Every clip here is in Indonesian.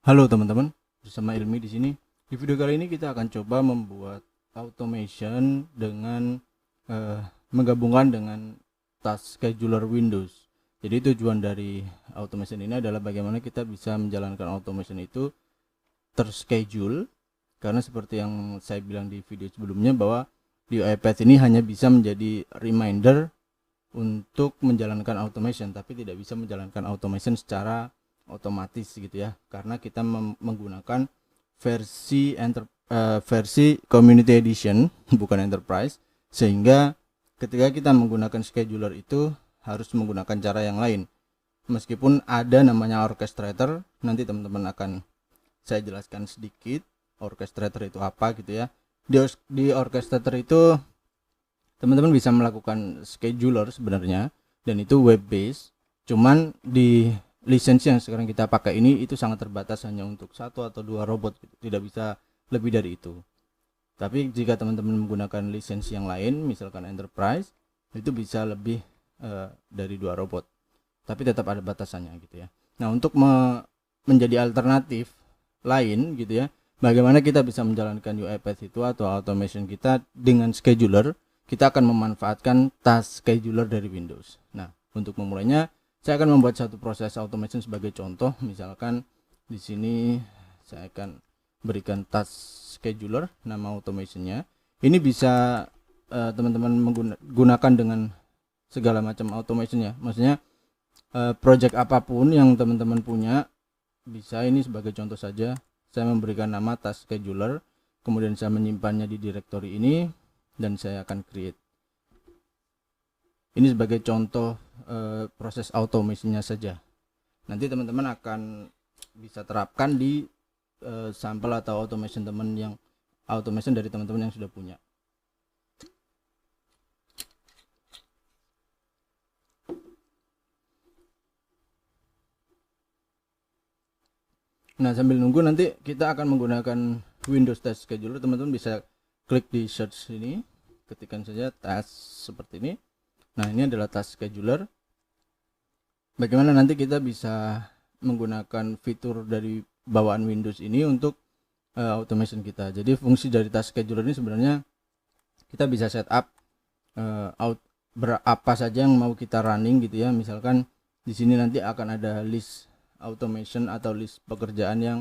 Halo teman-teman, bersama Ilmi di sini. Di video kali ini kita akan coba membuat automation dengan menggabungkan dengan task scheduler Windows. Jadi tujuan dari automation ini adalah bagaimana kita bisa menjalankan automation itu terschedule, karena seperti yang saya bilang di video sebelumnya bahwa di iPad ini hanya bisa menjadi reminder untuk menjalankan automation, tapi tidak bisa menjalankan automation secara otomatis gitu ya, karena kita menggunakan versi community edition bukan enterprise, sehingga ketika kita menggunakan scheduler itu harus menggunakan cara yang lain. Meskipun ada namanya orchestrator, nanti teman-teman akan saya jelaskan sedikit orchestrator itu apa gitu ya. Di orchestrator itu teman-teman bisa melakukan scheduler sebenarnya, dan itu web based. Cuman di lisensi yang sekarang kita pakai ini itu sangat terbatas, hanya untuk satu atau dua robot, tidak bisa lebih dari itu. Tapi jika teman-teman menggunakan lisensi yang lain, misalkan enterprise, itu bisa lebih dari dua robot, tapi tetap ada batasannya gitu ya. Nah, untuk menjadi alternatif lain gitu ya, bagaimana kita bisa menjalankan UiPath itu atau automation kita dengan scheduler, kita akan memanfaatkan task scheduler dari Windows. Nah, untuk memulainya saya akan membuat satu proses automation sebagai contoh. Misalkan di sini saya akan berikan task scheduler, nama automationnya. Ini bisa teman-teman menggunakan dengan segala macam automationnya. Maksudnya project apapun yang teman-teman punya bisa. Ini sebagai contoh saja, saya memberikan nama task scheduler, kemudian saya menyimpannya di directory ini, dan saya akan create. Ini sebagai contoh proses automationnya saja. Nanti teman-teman akan bisa terapkan di sampel atau automation dari teman-teman yang sudah punya. Nah, sambil nunggu nanti kita akan menggunakan Windows Task Scheduler. Teman-teman bisa klik di search ini, ketikkan saja task seperti ini. Nah, ini adalah task scheduler. Bagaimana nanti kita bisa menggunakan fitur dari bawaan Windows ini untuk automation kita. Jadi fungsi dari task scheduler ini sebenarnya kita bisa setup berapa saja yang mau kita running gitu ya. Misalkan di sini nanti akan ada list automation atau list pekerjaan yang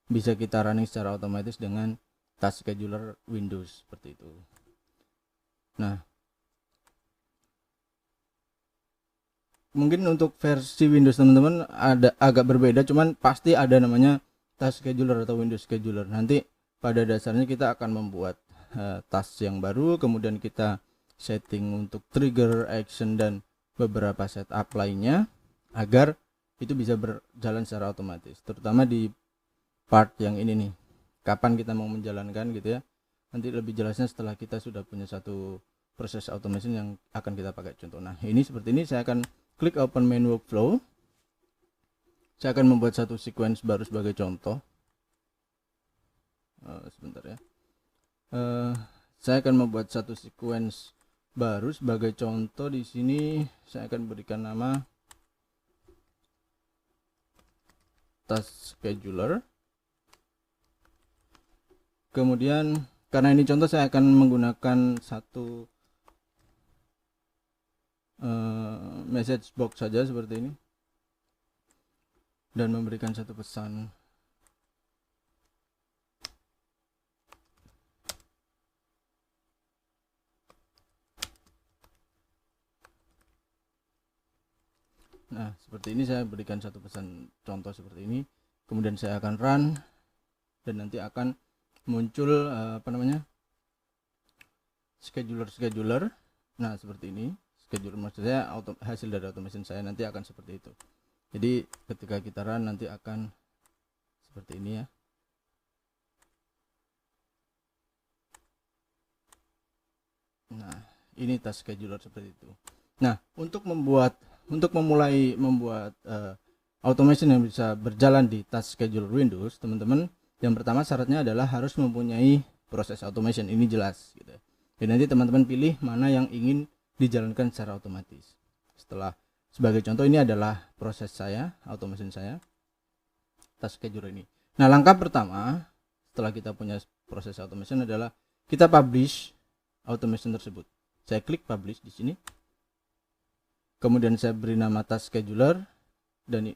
bisa kita running secara otomatis dengan task scheduler Windows seperti itu. Nah, mungkin untuk versi Windows teman-teman ada agak berbeda, cuman pasti ada namanya task scheduler atau Windows scheduler. Nanti pada dasarnya kita akan membuat task yang baru, kemudian kita setting untuk trigger, action, dan beberapa setup lainnya agar itu bisa berjalan secara otomatis. Terutama di part yang ini nih, kapan kita mau menjalankan gitu ya. Nanti lebih jelasnya setelah kita sudah punya satu proses automation yang akan kita pakai contoh. Nah, ini seperti ini. Saya akan klik open main workflow. Saya akan membuat satu sequence baru sebagai contoh. Sebentar ya. Saya akan membuat satu sequence baru sebagai contoh. Di sini saya akan berikan nama task scheduler. Kemudian karena ini contoh, saya akan menggunakan satu message box saja seperti ini, dan memberikan satu pesan. Nah, seperti ini saya berikan satu pesan contoh seperti ini. Kemudian saya akan run, dan nanti akan muncul scheduler. Nah, seperti ini scheduler, maksud saya hasil dari automation saya nanti akan seperti itu. Jadi ketika kita run nanti akan seperti ini ya. Nah, ini task scheduler seperti itu. Nah, untuk memulai membuat automation yang bisa berjalan di task scheduler Windows, teman-teman, yang pertama syaratnya adalah harus mempunyai proses automation. Ini jelas gitu. Dan nanti teman-teman pilih mana yang ingin dijalankan secara otomatis. Sebagai contoh, ini adalah proses saya, automation saya, task scheduler ini. Nah, langkah pertama setelah kita punya proses automation adalah kita publish automation tersebut. Saya klik publish di sini. Kemudian saya beri nama task scheduler dan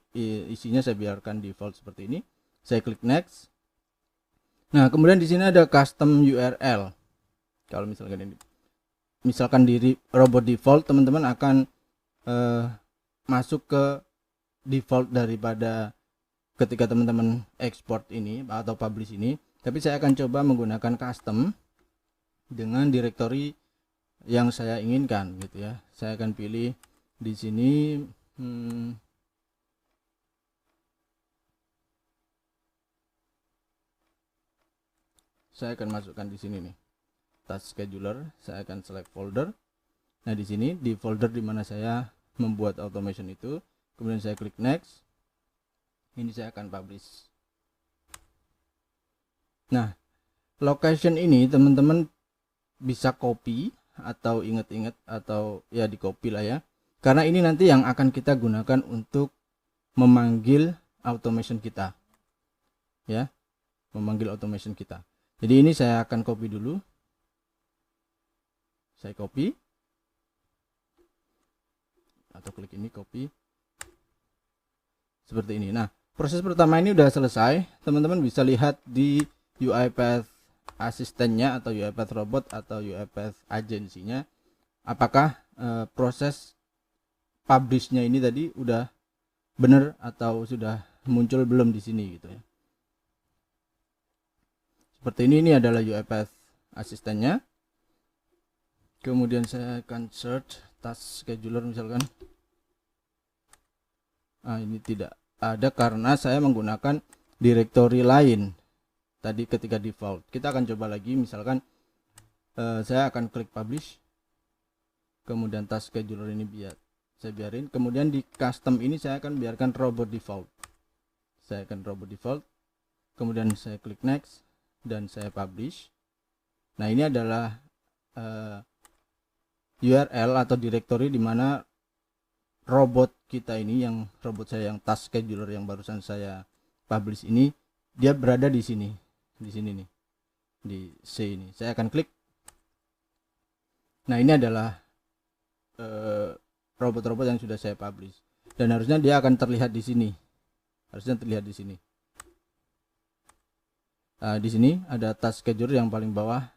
isinya saya biarkan default seperti ini. Saya klik next. Nah, kemudian di sini ada custom URL. Kalau misalkan di robot default, teman-teman akan masuk ke default daripada ketika teman-teman export ini atau publish ini. Tapi saya akan coba menggunakan custom dengan directory yang saya inginkan gitu ya. Saya akan pilih di sini saya akan masukkan di sini nih task scheduler. Saya akan select folder. Nah, di sini di folder dimana saya membuat automation itu, kemudian saya klik next. Ini saya akan publish. Nah, location ini teman-teman bisa copy atau ingat-ingat atau ya di copy lah ya, karena ini nanti yang akan kita gunakan untuk memanggil automation kita ya, memanggil automation kita. Jadi ini saya akan copy dulu. Saya copy atau klik ini copy seperti ini. Nah, proses pertama ini udah selesai. Teman-teman bisa lihat di UiPath asistennya atau UiPath robot atau UiPath agensinya, apakah proses publishnya ini tadi udah benar atau sudah muncul belum di sini gitu ya. Seperti ini adalah UiPath asistennya. Kemudian saya akan search task scheduler misalkan. Ini tidak ada karena saya menggunakan directory lain tadi ketika default. Kita akan coba lagi, misalkan saya akan klik publish, kemudian task scheduler ini saya biarin, kemudian di custom ini saya akan biarkan robot default. Saya akan robot default, kemudian saya klik next dan saya publish. Nah, ini adalah URL atau directory di mana robot kita ini, yang robot saya yang task scheduler yang barusan saya publish ini, dia berada di sini nih, di C ini. Saya akan klik. Nah, ini adalah robot-robot yang sudah saya publish dan harusnya dia akan terlihat di sini. Di sini ada task scheduler yang paling bawah,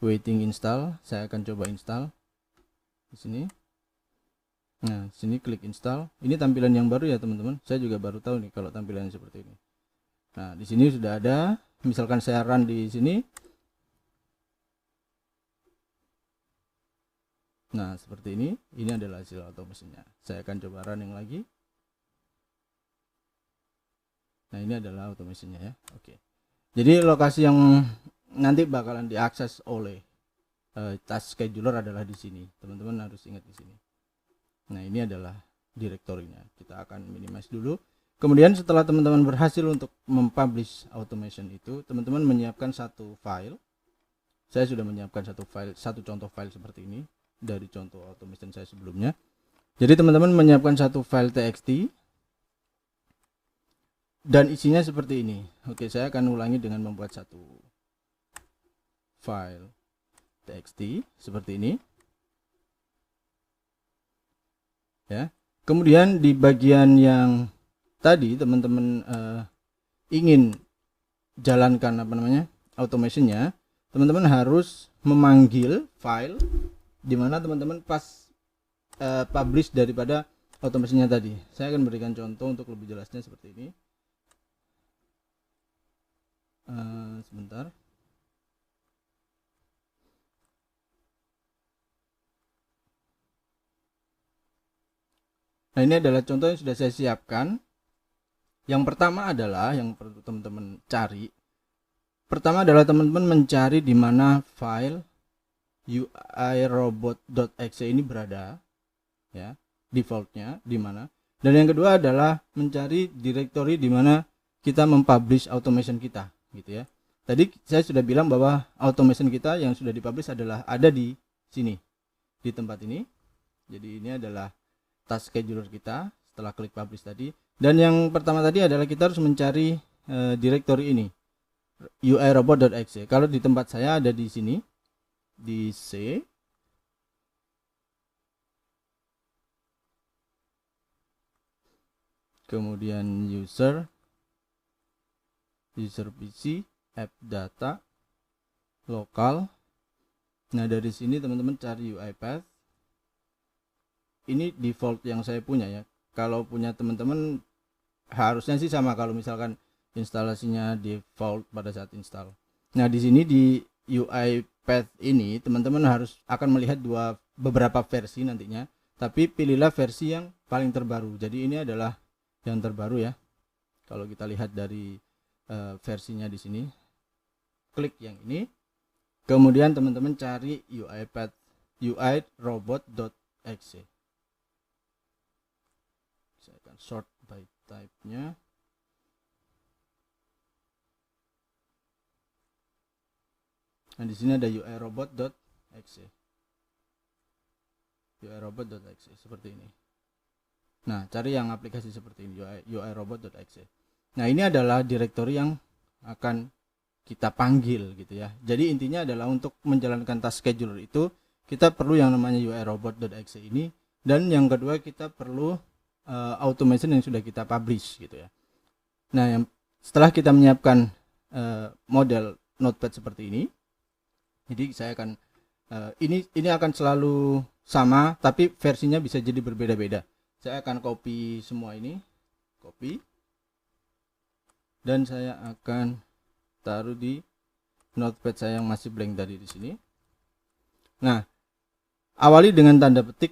waiting install. Saya akan coba install di sini. Nah, sini klik install. Ini tampilan yang baru ya teman-teman. Saya juga baru tahu nih kalau tampilan seperti ini. Nah, di sini sudah ada. Misalkan saya run di sini. Nah, seperti ini. Ini adalah hasil automasinya. Saya akan coba running lagi. Nah, ini adalah automasinya ya. Oke. Jadi lokasi yang nanti bakalan diakses oleh task scheduler adalah di sini. Teman-teman harus ingat di sini. Nah, ini adalah direktorinya. Kita akan minimize dulu. Kemudian setelah teman-teman berhasil untuk mempublish automation itu, teman-teman menyiapkan satu file. Saya sudah menyiapkan satu contoh file seperti ini dari contoh automation saya sebelumnya. Jadi teman-teman menyiapkan satu file txt dan isinya seperti ini. Oke, saya akan ulangi dengan membuat satu file txt seperti ini. Ya. Kemudian di bagian yang tadi teman-teman ingin jalankan automationnya, teman-teman harus memanggil file di mana teman-teman pas publish daripada automationnya tadi. Saya akan berikan contoh untuk lebih jelasnya seperti ini. Sebentar. Nah, ini adalah contoh yang sudah saya siapkan. Yang pertama adalah yang perlu teman-teman cari. Pertama adalah teman-teman mencari di mana file uirobot.exe ini berada, ya, defaultnya di mana. Dan yang kedua adalah mencari directory di mana kita mempublish automation kita, gitu ya. Tadi saya sudah bilang bahwa automation kita yang sudah dipublish adalah ada di sini, di tempat ini. Jadi ini adalah task scheduler kita setelah klik publish tadi. Dan yang pertama tadi adalah kita harus mencari directory ini uirobot.exe. Kalau di tempat saya ada di sini di C, kemudian user PC, app data, lokal. Nah, dari sini teman-teman cari UiPath. Ini default yang saya punya ya. Kalau punya teman-teman harusnya sih sama, kalau misalkan instalasinya default pada saat install. Nah, di sini di UiPath ini teman-teman akan melihat beberapa versi nantinya, tapi pilihlah versi yang paling terbaru. Jadi ini adalah yang terbaru ya. Kalau kita lihat dari versinya di sini, klik yang ini, kemudian teman-teman cari UiPath uirobot.exe. Saya akan sort by type-nya. Nah, di sini ada uirobot.exe. uirobot.exe seperti ini. Nah, cari yang aplikasi seperti ini, uirobot.exe. Nah, ini adalah directory yang akan kita panggil gitu ya. Jadi intinya adalah untuk menjalankan task scheduler itu kita perlu yang namanya uirobot.exe ini, dan yang kedua kita perlu automation yang sudah kita publish gitu ya. Nah, setelah kita menyiapkan model notepad seperti ini, jadi saya akan ini akan selalu sama, tapi versinya bisa jadi berbeda-beda. Saya akan copy semua ini, copy, dan saya akan taruh di notepad saya yang masih blank tadi di sini. Nah, awali dengan tanda petik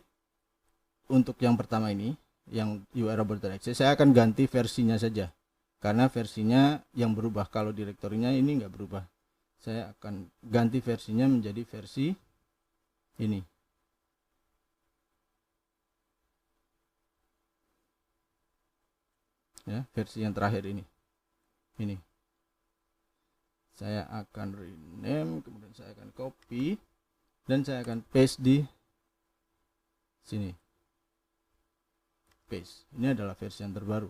untuk yang pertama ini, yang uirobot.exe. Saya akan ganti versinya saja, karena versinya yang berubah. Kalau direktorinya ini nggak berubah. Saya akan ganti versinya menjadi versi ini. Ya, versi yang terakhir ini. Ini. Saya akan rename, kemudian saya akan copy, dan saya akan paste di sini. Paste. Ini adalah versi yang terbaru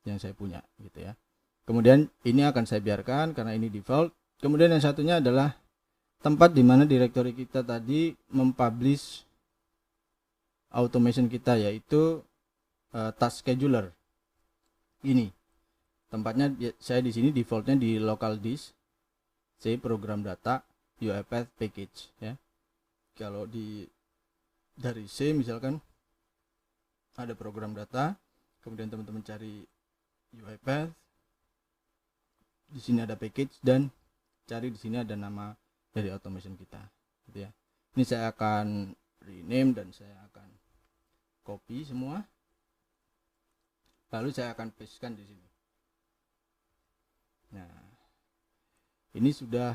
yang saya punya gitu ya. Kemudian ini akan saya biarkan karena ini default. Kemudian yang satunya adalah tempat di mana directory kita tadi mempublish automation kita, yaitu task scheduler. Ini tempatnya saya di sini defaultnya di local disk C program data UiPath package ya. Kalau dari C misalkan ada program data, kemudian teman-teman cari UiPath, di sini ada package, dan cari di sini ada nama dari automation kita gitu ya. Ini saya akan rename dan saya akan copy semua, lalu saya akan pastekan di sini. Nah, ini sudah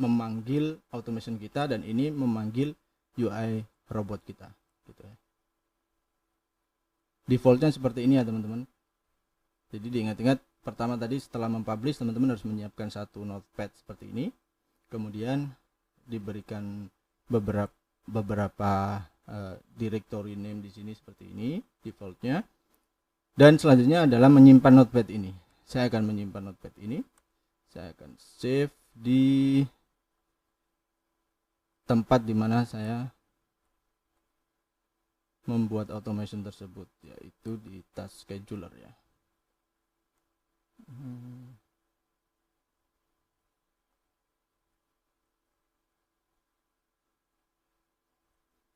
memanggil automation kita, dan ini memanggil UI robot kita gitu ya. Defaultnya seperti ini ya teman-teman. Jadi diingat-ingat, pertama tadi setelah mempublish teman-teman harus menyiapkan satu notepad seperti ini, kemudian diberikan beberapa directory name di sini seperti ini defaultnya, dan selanjutnya adalah menyimpan notepad ini. Saya akan menyimpan notepad ini, saya akan save di tempat dimana saya membuat automation tersebut, yaitu di task scheduler ya.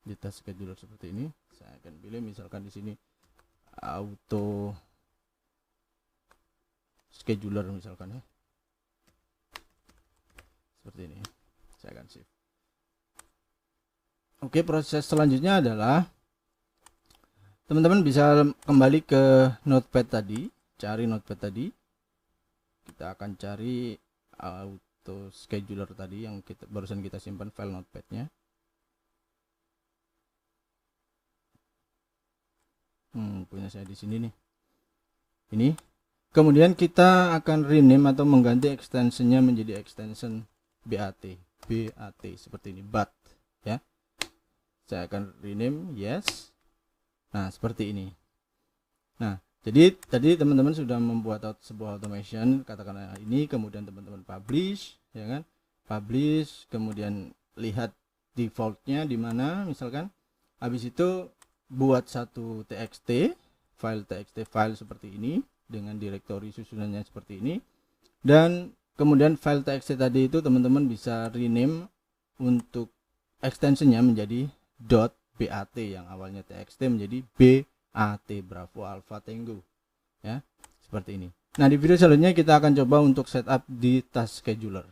Di task scheduler seperti ini, saya akan pilih misalkan di sini auto scheduler misalkan ya, seperti ini. Saya akan save. Oke, proses selanjutnya adalah teman-teman bisa kembali ke notepad tadi, cari notepad tadi. Kita akan cari auto scheduler tadi yang barusan kita simpan file notepadnya. Punya saya di sini nih. Ini. Kemudian kita akan rename atau mengganti extensionnya menjadi extension BAT seperti ini, BAT ya. Saya akan rename yes. Nah, seperti ini. Nah, Jadi tadi teman-teman sudah membuat sebuah automation, katakanlah ini, kemudian teman-teman publish, ya kan? Publish, kemudian lihat defaultnya di mana, misalkan. Habis itu buat satu txt file seperti ini dengan directory susunannya seperti ini, dan kemudian file txt tadi itu teman-teman bisa rename untuk extensionnya menjadi .bat, yang awalnya txt menjadi BAT, Bravo Alpha Tango, ya, seperti ini. Nah, di video selanjutnya kita akan coba untuk setup di task scheduler.